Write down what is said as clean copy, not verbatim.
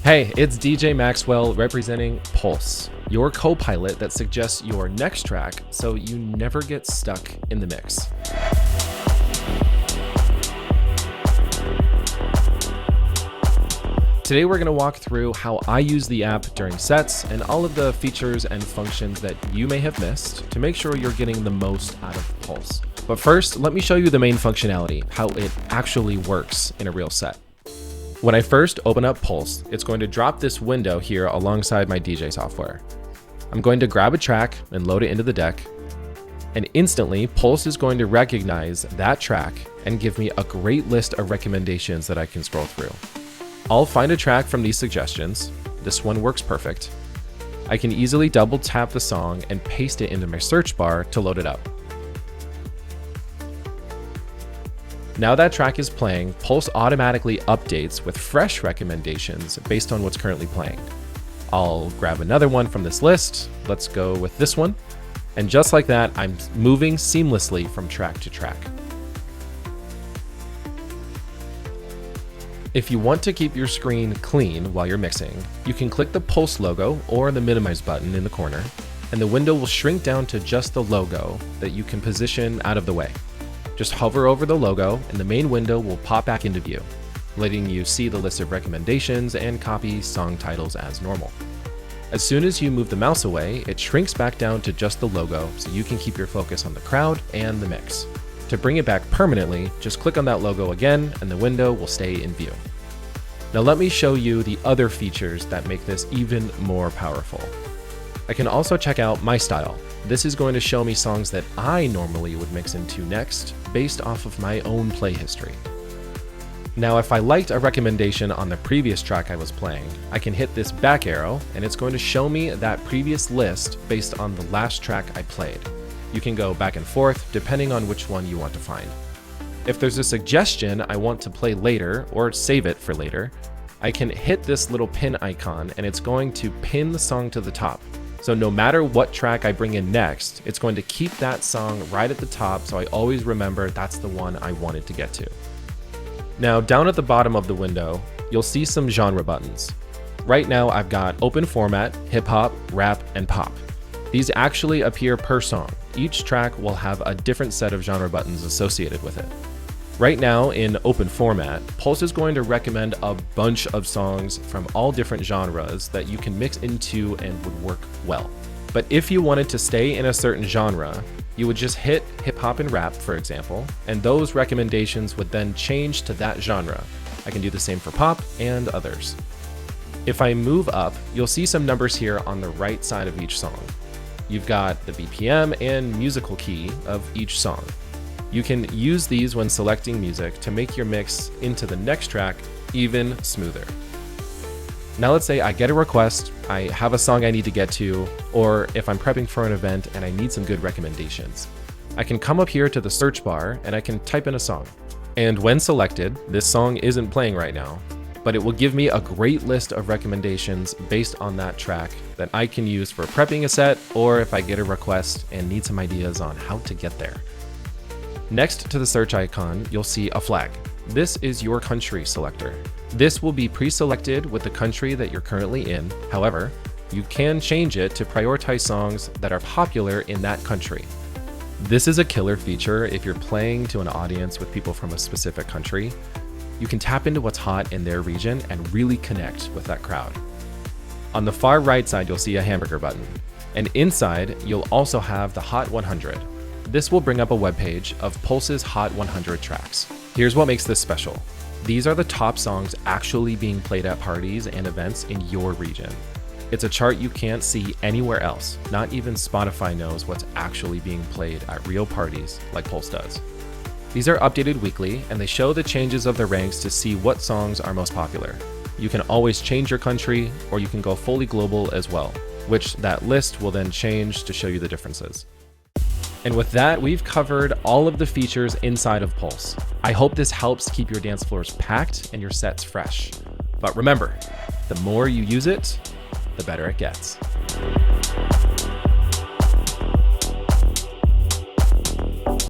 Hey, it's DJ Maxwell representing Pulse, your co-pilot that suggests your next track so you never get stuck in the mix. Today we're going to walk through how I use the app during sets and all of the features and functions that you may have missed to make sure you're getting the most out of Pulse. But first, let me show you the main functionality, how it actually works in a real set. When I first open up Pulse, it's going to drop this window here alongside my DJ software. I'm going to grab a track and load it into the deck, and instantly Pulse is going to recognize that track and give me a great list of recommendations that I can scroll through. I'll find a track from these suggestions. This one works perfect. I can easily double tap the song and paste it into my search bar to load it up. Now that track is playing, Pulse automatically updates with fresh recommendations based on what's currently playing. I'll grab another one from this list. Let's go with this one. And just like that, I'm moving seamlessly from track to track. If you want to keep your screen clean while you're mixing, you can click the Pulse logo or the minimize button in the corner, and the window will shrink down to just the logo that you can position out of the way. Just hover over the logo and the main window will pop back into view, letting you see the list of recommendations and copy song titles as normal. As soon as you move the mouse away, it shrinks back down to just the logo so you can keep your focus on the crowd and the mix. To bring it back permanently, just click on that logo again and the window will stay in view. Now let me show you the other features that make this even more powerful. I can also check out my style. This is going to show me songs that I normally would mix into next based off of my own play history. Now, if I liked a recommendation on the previous track I was playing, I can hit this back arrow and it's going to show me that previous list based on the last track I played. You can go back and forth depending on which one you want to find. If there's a suggestion I want to play later or save it for later, I can hit this little pin icon and it's going to pin the song to the top. So no matter what track I bring in next, it's going to keep that song right at the top so I always remember that's the one I wanted to get to. Now down at the bottom of the window, you'll see some genre buttons. Right now I've got open format, hip hop, rap, and pop. These actually appear per song. Each track will have a different set of genre buttons associated with it. Right now in open format, Pulse is going to recommend a bunch of songs from all different genres that you can mix into and would work well. But if you wanted to stay in a certain genre, you would just hit hip hop and rap, for example, and those recommendations would then change to that genre. I can do the same for pop and others. If I move up, you'll see some numbers here on the right side of each song. You've got the BPM and musical key of each song. You can use these when selecting music to make your mix into the next track even smoother. Now let's say I get a request, I have a song I need to get to, or if I'm prepping for an event and I need some good recommendations. I can come up here to the search bar and I can type in a song. And when selected, this song isn't playing right now, but it will give me a great list of recommendations based on that track that I can use for prepping a set or if I get a request and need some ideas on how to get there. Next to the search icon, you'll see a flag. This is your country selector. This will be pre-selected with the country that you're currently in. However, you can change it to prioritize songs that are popular in that country. This is a killer feature if you're playing to an audience with people from a specific country. You can tap into what's hot in their region and really connect with that crowd. On the far right side, you'll see a hamburger button. And inside, you'll also have the Hot 100. This will bring up a webpage of Pulse's Hot 100 tracks. Here's what makes this special. These are the top songs actually being played at parties and events in your region. It's a chart you can't see anywhere else. Not even Spotify knows what's actually being played at real parties like Pulse does. These are updated weekly and they show the changes of the ranks to see what songs are most popular. You can always change your country or you can go fully global as well, which that list will then change to show you the differences. And with that, we've covered all of the features inside of Pulse. I hope this helps keep your dance floors packed and your sets fresh. But remember, the more you use it, the better it gets.